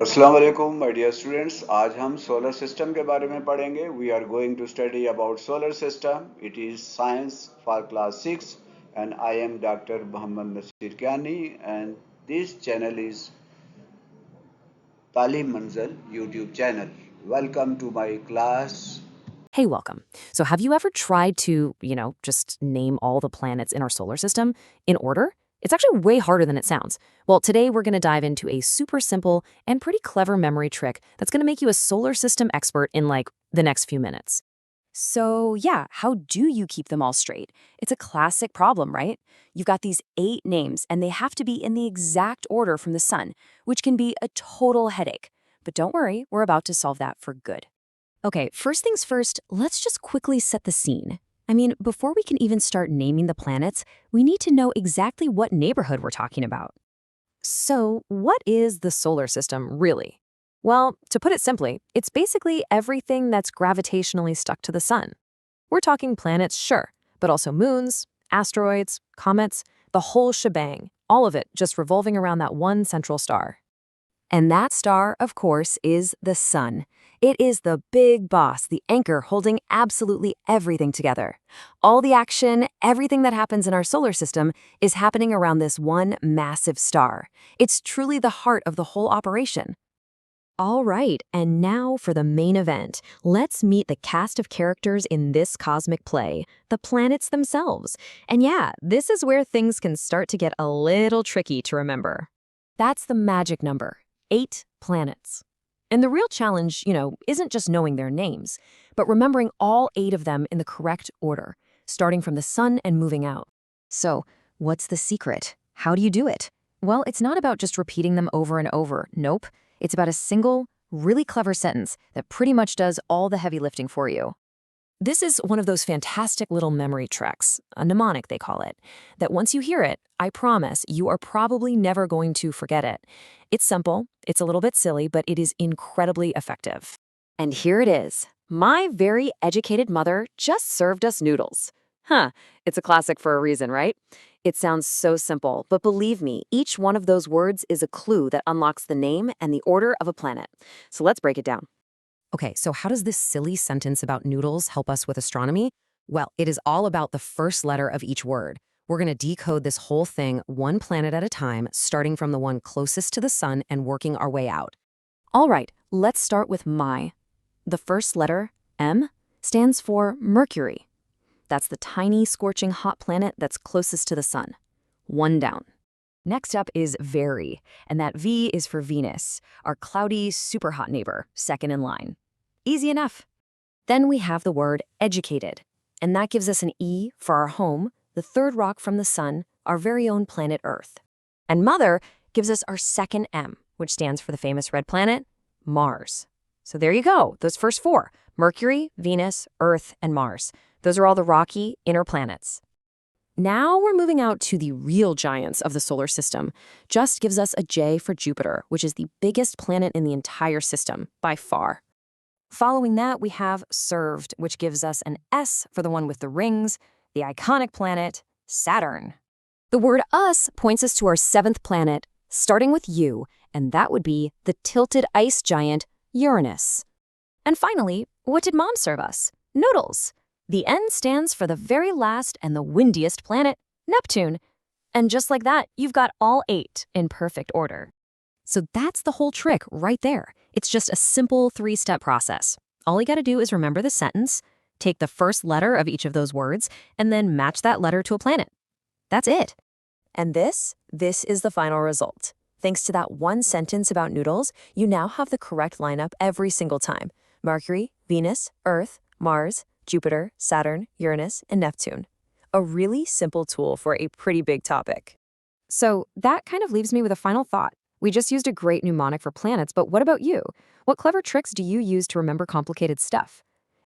अस्सलाम वालेकुम my dear students. आज हम सोलर सिस्टम के बारे में पढ़ेंगे। We are going to study about solar system. It is science for class 6 and I am doctor Mohammad Naseer Kiani and this channel is Taleem Manzil YouTube channel. Welcome to my class. Hey, welcome. So, have you ever tried to, just name all the planets in our solar system in order? It's actually way harder than it sounds. Well, today we're going to dive into a super simple and pretty clever memory trick that's going to make you a solar system expert in like the next few minutes. So, yeah, how do you keep them all straight? It's a classic problem, right? You've got these 8 names, and they have to be in the exact order from the sun, which can be a total headache. But don't worry, we're about to solve that for good. Okay, first things first, let's just quickly set the scene. I mean, before we can even start naming the planets, we need to know exactly what neighborhood we're talking about. So, what is the solar system really? Well, to put it simply, it's basically everything that's gravitationally stuck to the sun. We're talking planets, sure, but also moons, asteroids, comets, the whole shebang, all of it just revolving around that one central star. And that star, of course, is the sun. It is the big boss, the anchor holding absolutely everything together. All the action, everything that happens in our solar system is happening around this one massive star. It's truly the heart of the whole operation. All right, and now for the main event. Let's meet the cast of characters in this cosmic play, the planets themselves. And yeah, this is where things can start to get a little tricky to remember. That's the magic number, 8 planets. And the real challenge, isn't just knowing their names, but remembering all 8 of them in the correct order, starting from the sun and moving out. So, what's the secret? How do you do it? Well, it's not about just repeating them over and over. Nope. It's about a single, really clever sentence that pretty much does all the heavy lifting for you. This is one of those fantastic little memory tricks, a mnemonic they call it, that once you hear it, I promise you are probably never going to forget it. It's simple, it's a little bit silly, but it is incredibly effective. And here it is. My very educated mother just served us noodles. Huh, it's a classic for a reason, right? It sounds so simple, but believe me, each one of those words is a clue that unlocks the name and the order of a planet. So let's break it down. Okay, so how does this silly sentence about noodles help us with astronomy? Well, it is all about the first letter of each word. We're going to decode this whole thing one planet at a time, starting from the one closest to the sun and working our way out. All right, let's start with my. The first letter, M, stands for Mercury. That's the tiny, scorching hot planet that's closest to the sun. One down. Next up is Very, and that V is for Venus, our cloudy, super hot neighbor, second in line. Easy enough. Then we have the word educated, and that gives us an E for our home, the third rock from the sun, our very own planet Earth. And Mother gives us our second M, which stands for the famous red planet, Mars. So there you go, those first 4, Mercury, Venus, Earth, and Mars. Those are all the rocky inner planets. Now we're moving out to the real giants of the solar system. Just gives us a J for Jupiter, which is the biggest planet in the entire system, by far. Following that, we have Served, which gives us an S for the one with the rings, the iconic planet, Saturn. The word us points us to our 7th planet, starting with U, and that would be the tilted ice giant, Uranus. And finally, what did Mom serve us? Noodles. The N stands for the very last and the windiest planet, Neptune. And just like that, you've got all 8 in perfect order. So that's the whole trick right there. It's just a simple 3-step process. All you gotta do is remember the sentence, take the first letter of each of those words, and then match that letter to a planet. That's it. And this is the final result. Thanks to that one sentence about noodles, you now have the correct lineup every single time. Mercury, Venus, Earth, Mars, Jupiter, Saturn, Uranus, and Neptune. A really simple tool for a pretty big topic. So that kind of leaves me with a final thought. We just used a great mnemonic for planets, but what about you? What clever tricks do you use to remember complicated stuff?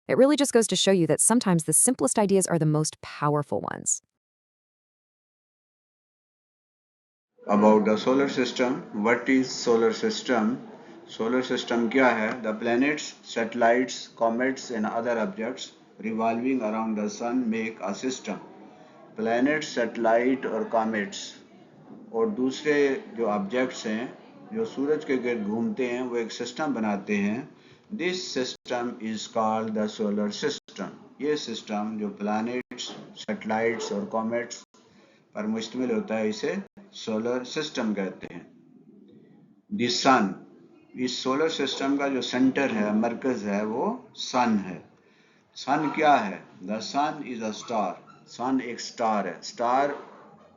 It really just goes to show you that sometimes the simplest ideas are the most powerful ones. About the solar system. What is solar system? Solar system क्या है? The planets, satellites, comets and other objects revolving around the sun make a system. Planets, satellite और comets और दूसरे जो objects हैं जो सूरज के गिर्द घूमते हैं वो एक सिस्टम बनाते हैं. This system is called the solar system. ये सिस्टम जो प्लैनेट्स, सैटेलाइट्स और कॉमेट्स पर मुश्तमिल होता है इसे सोलर सिस्टम कहते हैं. द सन, इस सोलर सिस्टम का जो सेंटर है, मरकज है, वो सन है. सन क्या है? The sun is a star. Sun एक स्टार है. स्टार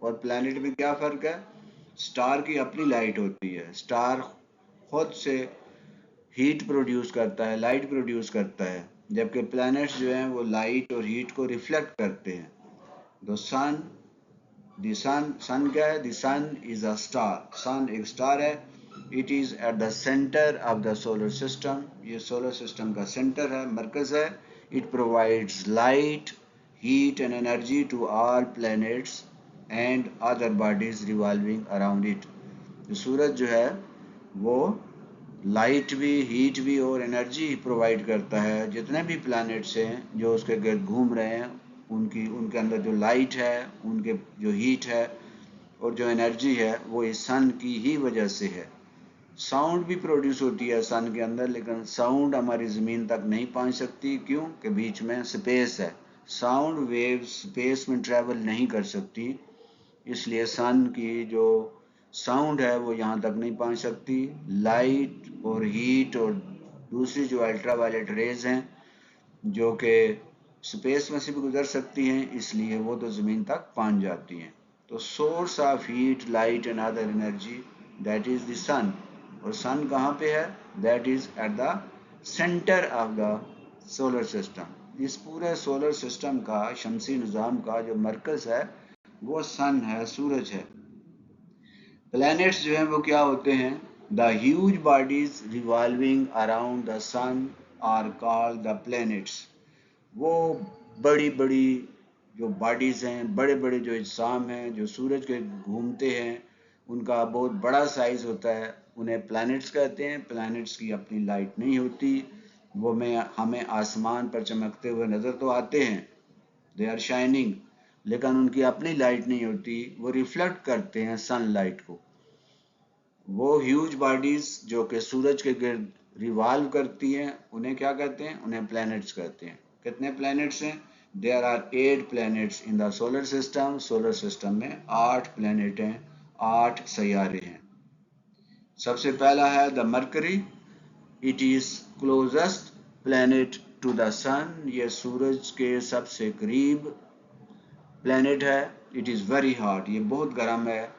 और प्लैनेट में क्या फर्क है? स्टार की अपनी लाइट होती है. स्टार खुद से हीट प्रोड्यूस करता है, लाइट प्रोड्यूस करता है, जबकि प्लैनेट्स जो हैं वो लाइट और हीट को रिफ्लेक्ट करते हैं. तो सन क्या है? The sun is a star. Sun एक स्टार है. It is at the centre of the solar system. ये सोलर सिस्टम का सेंटर है, मरकज है. It provides light, heat and energy to all planets and other bodies revolving around it. तो सूरज जो है वो लाइट भी, हीट भी और एनर्जी प्रोवाइड करता है. जितने भी प्लैनेट्स हैं जो उसके गिर्द घूम रहे हैं, उनके अंदर जो लाइट है, उनके जो हीट है और जो एनर्जी है वो इस सन की ही वजह से है. साउंड भी प्रोड्यूस होती है सन के अंदर, लेकिन साउंड हमारी ज़मीन तक नहीं पहुंच सकती. क्यों? कि बीच में स्पेस है. साउंड वेव स्पेस में ट्रैवल नहीं कर सकती, इसलिए सन की जो साउंड है वो यहाँ तक नहीं पहुँच सकती. लाइट और हीट और दूसरी जो अल्ट्रावायलेट रेज हैं जो कि स्पेस में से भी गुजर सकती हैं, इसलिए वो तो ज़मीन तक पहुँच जाती हैं. तो source of heat, light and other energy, that is the sun. और सन कहाँ पे है? That is at the centre of the solar system. इस पूरे सोलर सिस्टम का, शमसी निज़ाम का जो मरकज़ है वो सन है, सूरज है. प्लैनेट्स जो हैं वो क्या होते हैं? The huge bodies revolving around the sun are called the planets. वो बड़ी बड़ी जो बॉडीज़ हैं, बड़े बड़े जो अजसाम हैं जो सूरज के घूमते हैं, उनका बहुत बड़ा साइज़ होता है, उन्हें प्लैनेट्स कहते हैं. प्लैनेट्स की अपनी लाइट नहीं होती. वो हमें आसमान पर चमकते हुए नज़र तो आते हैं, दे आर शाइनिंग, लेकिन उनकी अपनी लाइट नहीं होती. वो रिफ्लेक्ट करते हैं सनलाइट को. वो ह्यूज बॉडीज जो कि सूरज के गिर्द रिवॉल्व करती हैं, उन्हें क्या कहते हैं? उन्हें प्लैनेट्स कहते हैं. कितने प्लैनेट्स हैं? There are 8 planets in the solar system. Solar system में 8 प्लैनेट हैं, 8 सैयारे हैं. सबसे पहला है the Mercury. It is closest planet to the sun. ये सूरज के सबसे करीब प्लैनेट है. It is very hot. ये बहुत गर्म है.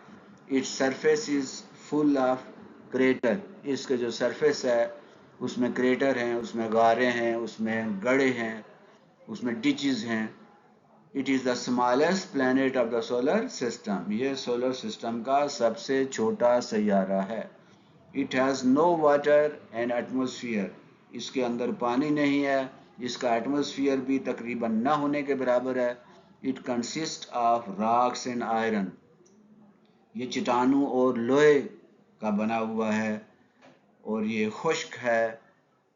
Its surface is full of crater. इसके जो सरफेस है उसमें क्रेटर हैं, उसमें गारे हैं, उसमें गड्ढे हैं, उसमें डिचेस हैं. It is the smallest planet of the solar system. ये सोलर सिस्टम का सबसे छोटा सैयारा है. It has no water and atmosphere. इसके अंदर पानी नहीं है. इसका एटमॉस्फेयर भी तकरीबन न होने के बराबर है. It consist of rocks and iron. ये चट्टानों और लोहे का बना हुआ है और ये खुश्क है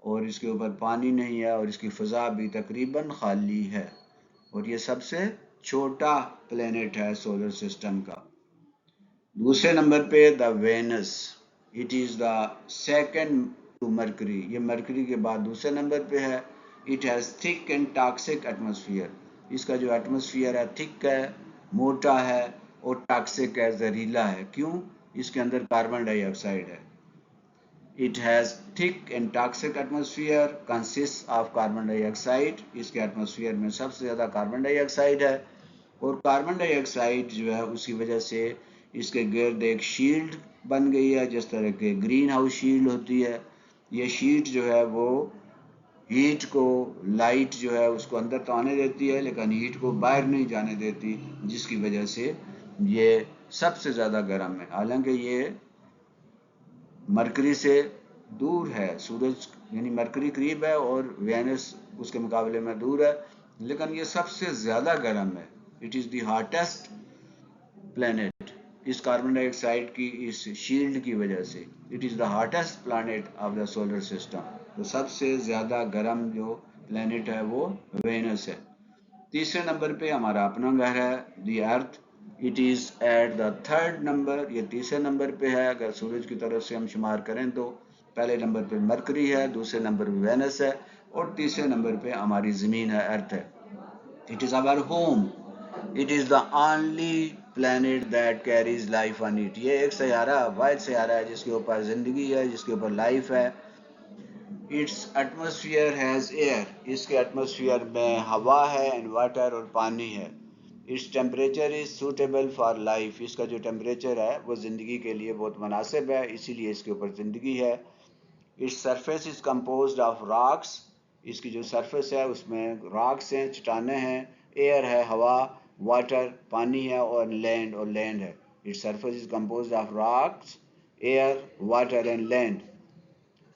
और इसके ऊपर पानी नहीं है और इसकी फ़ज़ा भी तकरीबन खाली है. और ये सबसे छोटा प्लेनेट है सोलर सिस्टम का. दूसरे नंबर पे the Venus. It is the second to Mercury. ये मरकरी के बाद दूसरे नंबर पे है. It has thick and toxic atmosphere. इसका जो एटमॉस्फेयर है थिक है, मोटा है और टॉक्सिक है, जहरीला है. क्यों? इसके अंदर कार्बन डाइऑक्साइड है. It has thick and toxic atmosphere consist of carbon dioxide. इसके एटमॉस्फेयर में सबसे ज़्यादा कार्बन डाइऑक्साइड है और कार्बन डाइऑक्साइड जो है उसकी वजह से इसके गिर्द एक शील्ड बन गई है, जिस तरह के ग्रीन हाउस शील्ड होती है. ये शीट जो है वो हीट को, लाइट जो है उसको अंदर तो आने देती है लेकिन हीट को बाहर नहीं जाने देती, जिसकी वजह से ये सबसे ज़्यादा गर्म है. हालांकि ये मरकरी से दूर है. सूरज यानी मरकरी करीब है और वेनस उसके मुकाबले में दूर है, लेकिन ये सबसे ज़्यादा गर्म है. It is the hottest planet. इस कार्बन डाइऑक्साइड की इस शील्ड की वजह से it is the hottest planet of the solar system. तो सबसे ज़्यादा गर्म जो प्लैनेट है वो वेनस है. तीसरे नंबर पे हमारा अपना ग्रह है the earth. It is at the third number, ये तीसरे नंबर पे है। अगर सूरज की तरफ से हम शुमार करें तो पहले नंबर पे मरकरी है, दूसरे नंबर पे वेनस है और तीसरे नंबर पे हमारी ज़मीन है, अर्थ है। It is our home, it is the only planet that carries life on it. ये एक सयारा, वाहिद सयारा है जिसके ऊपर ज़िंदगी है, जिसके ऊपर लाइफ है। इट्स एटमोसफियर हैज़ एयर, इसके एटमोसफियर में हवा है एंड वाटर और पानी है। Its temperature is suitable for life, इसका जो टेम्परेचर है वो ज़िंदगी के लिए बहुत मुनासिब है, इसीलिए इसके ऊपर ज़िंदगी है। Its surface is composed of rocks, इसकी जो सरफेस है उसमें रॉक्स हैं, चट्टानें हैं, एयर है हवा, वाटर पानी है और लैंड है। Its surface is composed of rocks, air, water and land.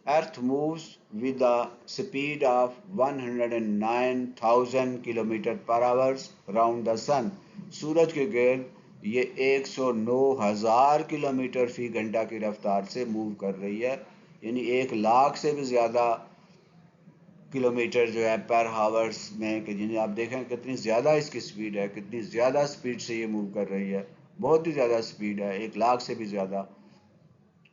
Earth moves with the speed of 109,000 kilometre per hours round the sun. सूरज के गिर्द ये 109,000 किलोमीटर फी घंटा की रफ्तार से मूव कर रही है, यानी 1 लाख से भी ज़्यादा किलोमीटर जो है पर हावर्स में, कि जिन्हें आप देखें कितनी ज़्यादा इसकी स्पीड है, कितनी ज़्यादा स्पीड से ये मूव कर रही है, बहुत ही ज़्यादा स्पीड है, 1 लाख से भी ज़्यादा।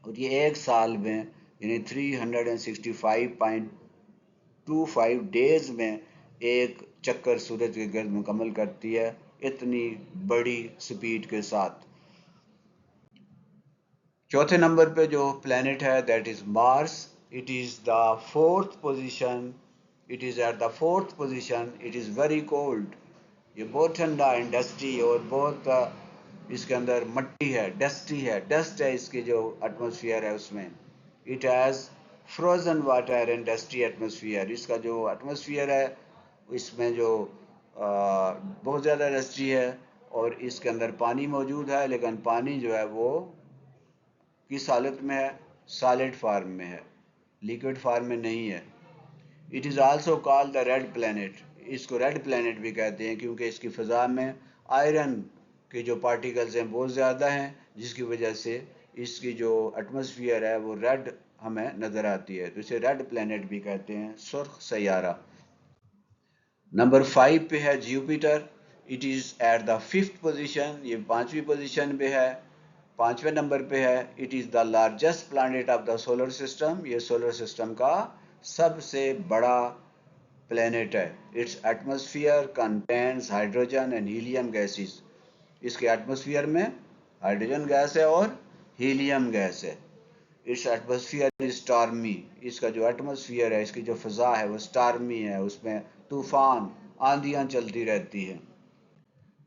और ये एक साल में यानी 365.25 डेज में एक चक्कर सूरज के गर्द मुकम्मल करती है, इतनी बड़ी स्पीड के साथ। चौथे नंबर पे जो प्लेनेट है that is Mars. It is the fourth position, it is at the fourth position. It is very cold, ये बहुत ठंडा है, डस्टी और बहुत इसके अंदर मट्टी है, डस्टी है, डस्ट है इसकी जो एटमोसफियर है उसमें। It has frozen water and dusty atmosphere, इसका जो एटमोसफियर है इसमें जो बहुत ज़्यादा डस्टी है और इसके अंदर पानी मौजूद है, लेकिन पानी जो है वो किस हालत में है, सॉलिड फार्म में है, लिक्विड फार्म में नहीं है। It is also called the red planet, इसको रेड प्लैनेट भी कहते हैं क्योंकि इसकी फ़िज़ा में आयरन के जो पार्टिकल्स हैं बहुत ज़्यादा हैं, जिसकी वजह से इसकी जो एटमॉस्फेयर है वो रेड हमें नज़र आती है, तो इसे रेड प्लैनेट भी कहते हैं, सुर्ख सैयारा। नंबर 5 पे है Jupiter. It is at the fifth position, ये पाँचवीं पोजीशन पे है, पाँचवें नंबर पे है। It is the largest planet of the solar system, ये सोलर सिस्टम का सबसे बड़ा प्लैनेट है। It's atmosphere contains hydrogen and helium gases, इसके एटमॉस्फेयर में हाइड्रोजन गैस है और हीलियम गैस है। इट्स एटमॉस्फेयर इज स्टार्मी, इसका जो एटमॉस्फेयर है, इसकी जो फ़िज़ा है वो स्टार्मी है, उसमें तूफ़ान आंधियाँ चलती रहती हैं।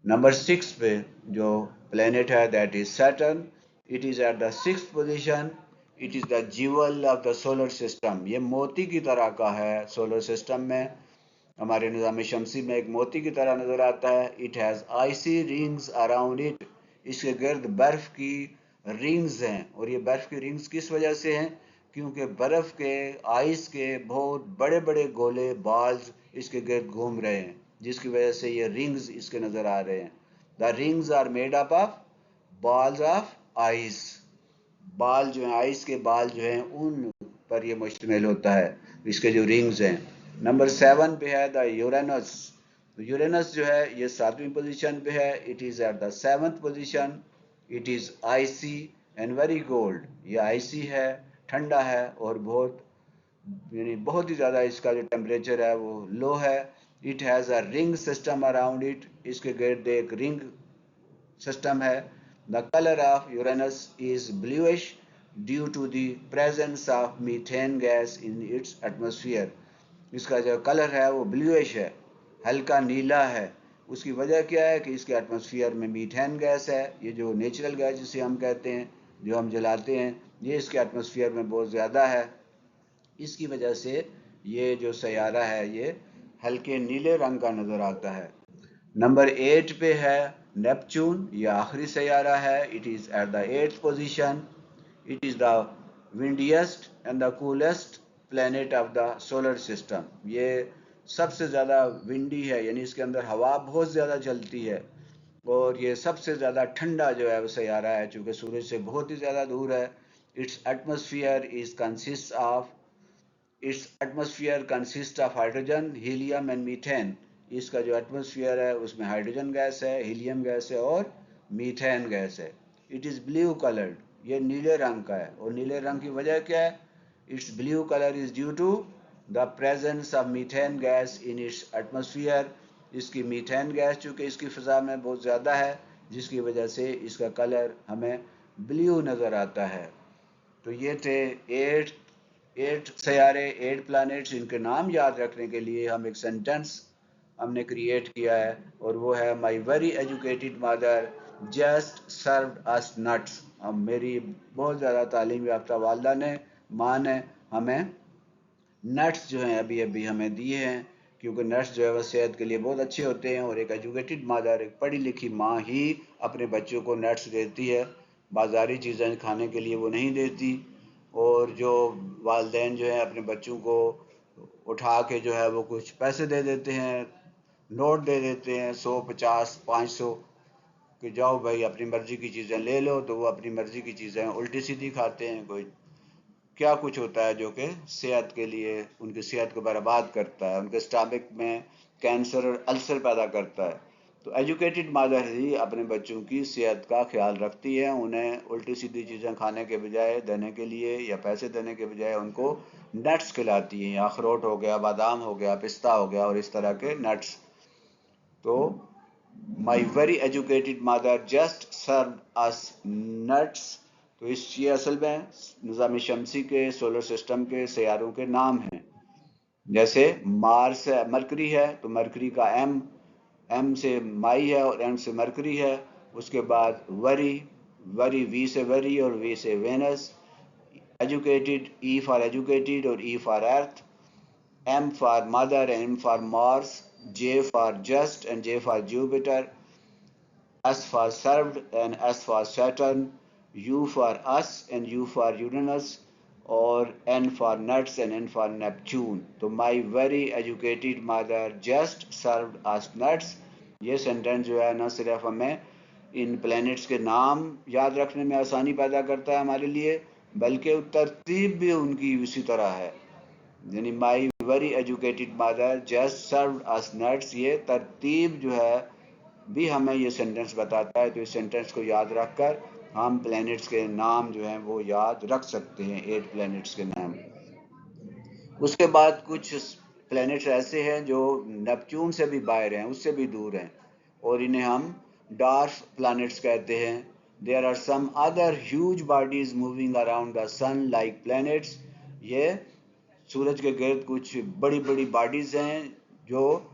नंबर 6 पे जो प्लेनेट है that is Saturn. It is at the sixth position. It is the jewel of the solar system, ये मोती की तरह का है सोलर सिस्टम में, हमारे निज़ाम शमसी में एक मोती की तरह नज़र आता है। It has icy rings around it, इसके गर्द बर्फ़ की रिंग्स हैं, और ये बर्फ़ की रिंग्स किस वजह से हैं, क्योंकि बर्फ़ के आइस के बहुत बड़े बड़े गोले बाल्स इसके गर्द घूम रहे हैं, जिसकी वजह से ये रिंग्स इसके नज़र आ रहे हैं। The rings are made up of balls of ice, बाल जो हैं, आइस के बाल जो हैं उन पर ये मुश्तमिल होता है, इसके जो रिंग्स हैं। नंबर 7 पे है द यूरेनस। यूरेनस जो है ये 7वीं पोजीशन पे है। It is at the 7th position. It is icy and very cold, ये आइसी है, ठंडा है और बहुत यानी बहुत ही ज़्यादा इसका जो टेम्परेचर है वो लो है। It has a ring system around it, इसके गिर्द एक रिंग सिस्टम है। The colour of Uranus is bluish due to the presence of methane gas in its atmosphere, इसका जो कलर है वो ब्लूइश है, हल्का नीला है। उसकी वजह क्या है कि इसके एटमॉस्फेयर में मीथेन गैस है, ये जो नेचुरल गैस जिसे हम कहते हैं, जो हम जलाते हैं, ये इसके एटमॉस्फेयर में बहुत ज़्यादा है। इसकी वजह से ये जो सैयारा है ये हल्के नीले रंग का नज़र आता है। नंबर 8 पे है नेपच्यून, ये आखिरी सैयारा है। It is at the 8th position. It is the windiest and the coolest planet of the solar system, ये सबसे ज़्यादा विंडी है, यानी इसके अंदर हवा बहुत ज़्यादा चलती है, और ये सबसे ज़्यादा ठंडा जो है वो सैयारा है, चूँकि सूरज से बहुत ही ज़्यादा दूर है। It's atmosphere is consist of its atmosphere consist of hydrogen, helium and methane, इसका जो एटमॉस्फेयर है उसमें हाइड्रोजन गैस है, हीलियम गैस है और मीथेन गैस है। इट इज़ ब्लू कलर्ड, ये नीले रंग का है। और नीले रंग की वजह क्या है? Its blue colour is due to the presence of methane gas in its atmosphere. इसकी मीथेन गैस चूँकि इसकी फ़िज़ा में बहुत ज़्यादा है, जिसकी वजह से इसका कलर हमें ब्लू नज़र आता है। तो ये थे एट सयारे, 8 प्लैनेट्स। इनके नाम याद रखने के लिए हम एक सेंटेंस हमने क्रिएट किया है, और वो है माई very educated mother just served us nuts. अब मेरी बहुत ज़्यादा तालीम याफ्ता वालदा ने, माँ ने हमें नट्स जो हैं अभी अभी हमें दिए हैं, क्योंकि नट्स जो है वह सेहत के लिए बहुत अच्छे होते हैं। और एक एजुकेटेड मदर, एक पढ़ी लिखी माँ ही अपने बच्चों को नट्स देती है, बाज़ारी चीज़ें खाने के लिए वो नहीं देती। और जो वालदेन जो है अपने बच्चों को उठा के जो है वो कुछ पैसे दे देते हैं, नोट दे देते हैं 100, 50, 500, कि जाओ भाई अपनी मर्ज़ी की चीज़ें ले लो। तो वो अपनी मर्ज़ी की चीज़ें उल्टी सीधी खाते हैं। कोई क्या कुछ होता है जो कि सेहत के लिए, उनकी सेहत को बर्बाद करता है, उनके स्टमक में कैंसर और अल्सर पैदा करता है। तो एजुकेटेड मदर ही अपने बच्चों की सेहत का ख्याल रखती है। उन्हें उल्टी सीधी चीज़ें खाने के बजाय देने के लिए, या पैसे देने के बजाय उनको नट्स खिलाती हैं। अखरोट हो गया, बादाम हो गया, पिस्ता हो गया, और इस तरह के नट्स। तो my very educated mother just serve us nuts. तो ये असल में निज़ाम शमसी के सोलर सिस्टम के सैयारों के नाम हैं। जैसे मार्स है, मरकरी है, तो मरकरी का एम, एम से माई है और एम से मरकरी है। उसके बाद वरी, वरी वी से वरी और वी से Venus. Educated, E for educated और E for Earth. M for mother and M for Mars, J for just and J for Jupiter, S for served and S for Saturn, U for us and U for Uranus, और N for nuts and N for Neptune. तो my very educated mother just served us nuts। ये sentence जो है न सिर्फ हमें इन planets के नाम याद रखने में आसानी पैदा करता है हमारे लिए, बल्कि तरतीब भी उनकी उसी तरह है। यानी माई very educated mother just served us nuts, ये तरतीब जो है भी हमें ये सेंटेंस बताता है। तो इस सेंटेंस को याद रखकर हम प्लैनेट्स के नाम जो हैं वो याद रख सकते हैं, 8 प्लैनेट्स के नाम। उसके बाद कुछ प्लैनेट्स ऐसे हैं जो नेपच्यून से भी बाहर हैं, उससे भी दूर हैं, और इन्हें हम डार्क प्लैनेट्स कहते हैं। There are some other huge bodies moving around the sun like planets. ये सूरज के गिर्द कुछ बड़ी बड़ी बॉडीज़ हैं जो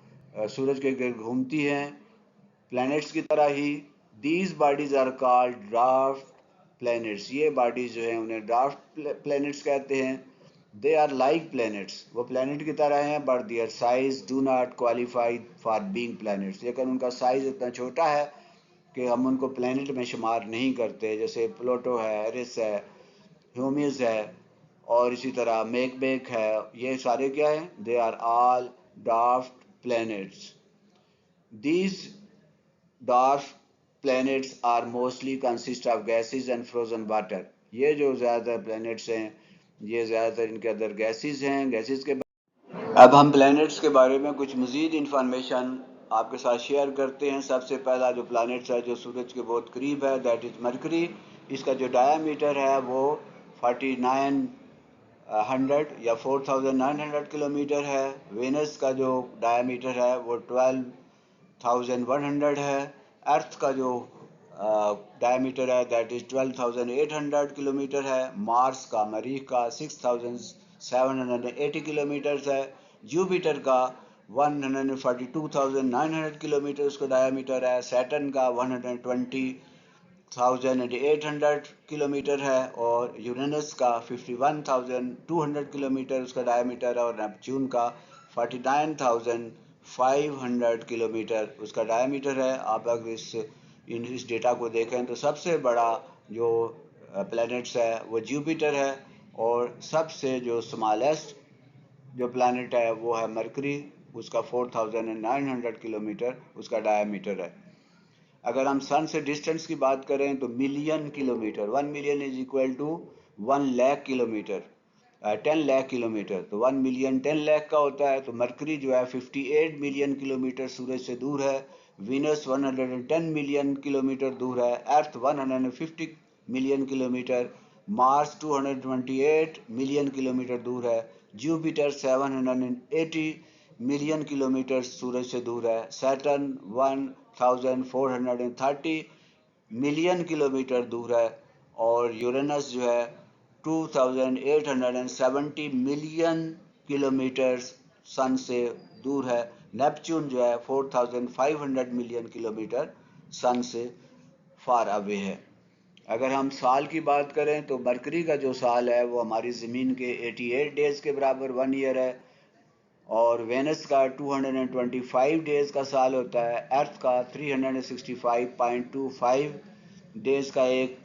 सूरज के गिर्द घूमती हैं, प्लैनेट्स की तरह ही। These bodies are called dwarf planets. ये बॉडीज़ जो हैं उन्हें ड्वार्फ प्लैनेट्स कहते हैं। दे आर लाइक प्लैनेट्स, वो प्लैनेट की तरह हैं, but their size do not qualify for being planets. लेकिन उनका साइज़ इतना छोटा है कि हम उनको प्लैनेट में शुमार नहीं करते। जैसे प्लूटो है, एरिस है, ह्यूमिस है, और इसी तरह मेकबेक है। ये सारे क्या हैं? They are all dark planets. These dark planets are mostly consist of gases and frozen water. ये जो ज़्यादातर प्लैनेट्स हैं, ये ज़्यादातर इनके अंदर गैसेस हैं। गैसेस के अब हम प्लैनेट्स के बारे में कुछ मज़ीद इंफॉर्मेशन आपके साथ शेयर करते हैं। सबसे पहला जो प्लैनेट्स है जो सूरज के बहुत करीब है, दैट इज़ मरकरी। इसका जो डायामीटर है वो 4900 या 4900 किलोमीटर है। वेनस का जो डायामीटर है वो 12,100 है। अर्थ का जो डायमीटर है दैट इज़ 12,800 किलोमीटर है। मार्स का, मरीख का 6,780 किलोमीटर्स है। जुपिटर का 142,900 किलोमीटर उसका डायमीटर है। सैटर्न का 120,800 किलोमीटर है। और यूरेनस का 51,200 किलोमीटर उसका डायमीटर है। और नेपच्यून का 49,500 किलोमीटर उसका डायमीटर है। आप अगर इस डेटा को देखें तो सबसे बड़ा जो प्लैनेट्स है वो जुपिटर है, और सबसे जो स्मॉलेस्ट जो प्लैनेट है वो है मरकरी, उसका 4,900 किलोमीटर उसका डायमीटर है। अगर हम सन से डिस्टेंस की बात करें तो million kilometre, 1 million is equal to 1 lakh kilometre, 10 lakh kilometre. तो 1 मिलियन 10 लाख का होता है। तो मरकरी जो है 58 मिलियन किलोमीटर सूरज से दूर है। वीनस 110 मिलियन किलोमीटर दूर है, अर्थ 150 million kilometre, Mars 228 million kilometre दूर है, जुपिटर 780 मिलियन किलोमीटर सूरज से दूर है, सैटर्न 1430 मिलियन किलोमीटर दूर है, और यूरेनस जो है 2870 मिलियन किलोमीटर सन से दूर है, नेपच्यून जो है 4500 मिलियन किलोमीटर सन से फार अवे है। अगर हम साल की बात करें तो मरकरी का जो साल है वो हमारी ज़मीन के 88 डेज़ के बराबर 1 ईयर है, और वेनस का 225 डेज़ का साल होता है, अर्थ का 365.25 डेज़ का एक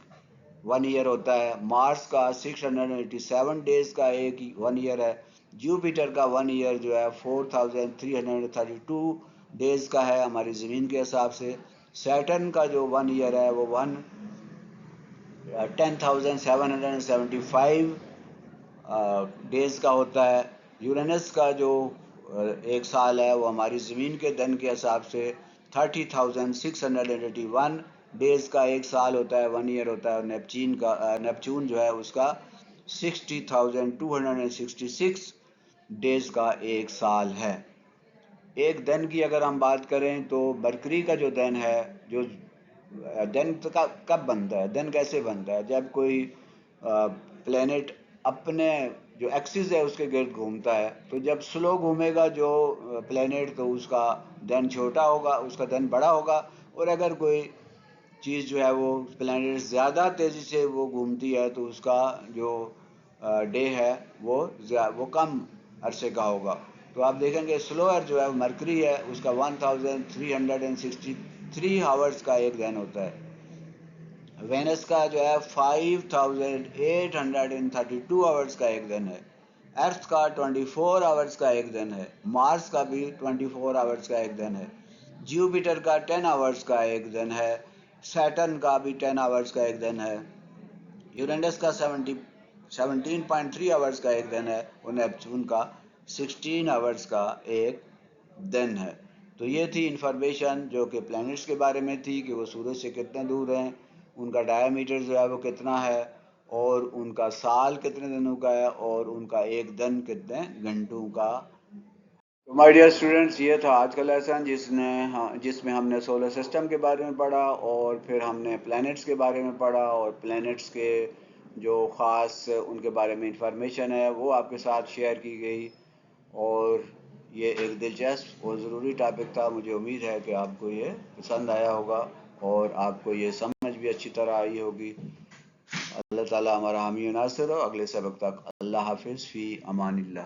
1 ईयर होता है, मार्स का 687 डेज़ का एक 1 ईयर है, जुपिटर का 1 ईयर जो है 4332 डेज़ का है हमारी ज़मीन के हिसाब से, सैटर्न का जो 1 ईयर है वो 10,775 डेज़ का होता है, यूरेनस का जो एक साल है वो हमारी ज़मीन के दिन के हिसाब से 30,681 डेज़ का एक साल होता है, 1 ईयर होता है, और नेपच्यून जो है उसका 60,266 डेज़ का एक साल है। एक दिन की अगर हम बात करें तो मरकरी का जो दिन है, जो दिन तो कब बनता है, दिन कैसे बनता है, जब कोई प्लेनेट अपने जो एक्सिस है उसके गिर्द घूमता है, तो जब स्लो घूमेगा जो प्लेनेट तो उसका दिन छोटा होगा, उसका दिन बड़ा होगा, और अगर कोई चीज़ जो है वो प्लेनेट ज़्यादा तेज़ी से वो घूमती है तो उसका जो डे है वो कम अरसे का होगा। तो आप देखेंगे स्लोअर जो है मरकरी है उसका 1363 आवर्स का एक दिन होता है, वेनस का जो है 5832 आवर्स का एक दिन है, अर्थ का 24 आवर्स का एक दिन है, मार्स का भी 24 आवर्स का एक दिन है, जुपिटर का 10 आवर्स का एक दिन है, सैटर्न का भी 10 आवर्स का एक दिन है, यूरेनस का 17.3 आवर्स का एक दिन है, और नेपच्यून का 16 आवर्स का एक दिन है। तो ये थी इंफॉर्मेशन जो कि प्लैनेट्स के बारे में थी कि वो सूरज से कितने दूर हैं, उनका डायमीटर जो है वो कितना है, और उनका साल कितने दिनों का है, और उनका एक दिन कितने घंटों का। तो माय डियर स्टूडेंट्स, ये था आज का लेसन जिसमें हमने सोलर सिस्टम के बारे में पढ़ा, और फिर हमने प्लैनेट्स के बारे में पढ़ा, और प्लैनेट्स के जो ख़ास उनके बारे में इंफॉर्मेशन है वो आपके साथ शेयर की गई। और ये एक दिलचस्प और ज़रूरी टॉपिक था। मुझे उम्मीद है कि आपको ये पसंद आया होगा और आपको ये समझ भी अच्छी तरह आई होगी। अल्लाह ताला हमारा हामी नासिर हो। अगले सबक तक अल्लाह हाफिज़ फ़ी अमानिल्लाह।